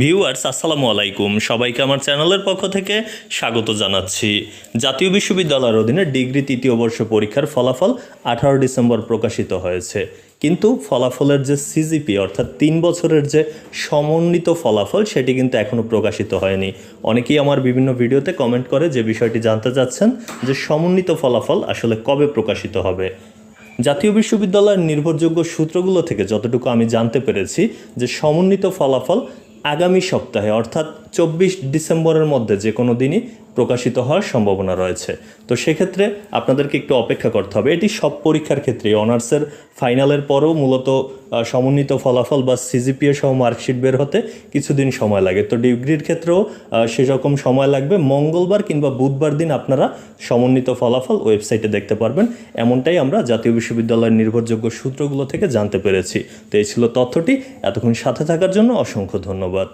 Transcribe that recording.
Viewers আসসালামু আলাইকুম, সবাইকে আমার চ্যানেলের পক্ষ থেকে স্বাগত জানাচ্ছি। জাতীয় বিশ্ববিদ্যালয়ের অধীনে ডিগ্রি তৃতীয় বর্ষ পরীক্ষার ফলাফল 18 ডিসেম্বর প্রকাশিত হয়েছে। কিন্তু ফলাফলের যে সিজিপি অর্থাৎ 3 বছরের যে সমন্বিত ফলাফল সেটি কিন্তু এখনও প্রকাশিত হয়নি। অনেকেই আমার বিভিন্ন ভিডিওতে কমেন্ট করে যে বিষয়টি জানতে চাচ্ছেন যে সমন্বিত ফলাফল আসলে কবে প্রকাশিত হবে। জাতীয় বিশ্ববিদ্যালয়ের নির্ভরযোগ্য সূত্রগুলো থেকে যতটুকু আমি জানতে পেরেছি যে সমন্বিত ফলাফল আগামী সপ্তাহে অর্থাৎ 24 ডিসেম্বরের মধ্যে যে কোনো দিনই প্রকাশিত হওয়ার সম্ভাবনা রয়েছে। তো সেক্ষেত্রে আপনাদেরকে একটু অপেক্ষা করতে হবে। এটি সব পরীক্ষার ক্ষেত্রেই, অনার্সের ফাইনালের পরেও মূলত সমন্বিত ফলাফল বা সিজিপিএ সহ মার্কশিট বের হতে কিছুদিন সময় লাগে। তো ডিগ্রির ক্ষেত্রেও সেরকম সময় লাগবে। মঙ্গলবার কিংবা বুধবার দিন আপনারা সমন্বিত ফলাফল ওয়েবসাইটে দেখতে পারবেন, এমনটাই আমরা জাতীয় বিশ্ববিদ্যালয়ের নির্ভরযোগ্য সূত্রগুলো থেকে জানতে পেরেছি। তো এই ছিল তথ্যটি। এতক্ষণ সাথে থাকার জন্য অসংখ্য ধন্যবাদ।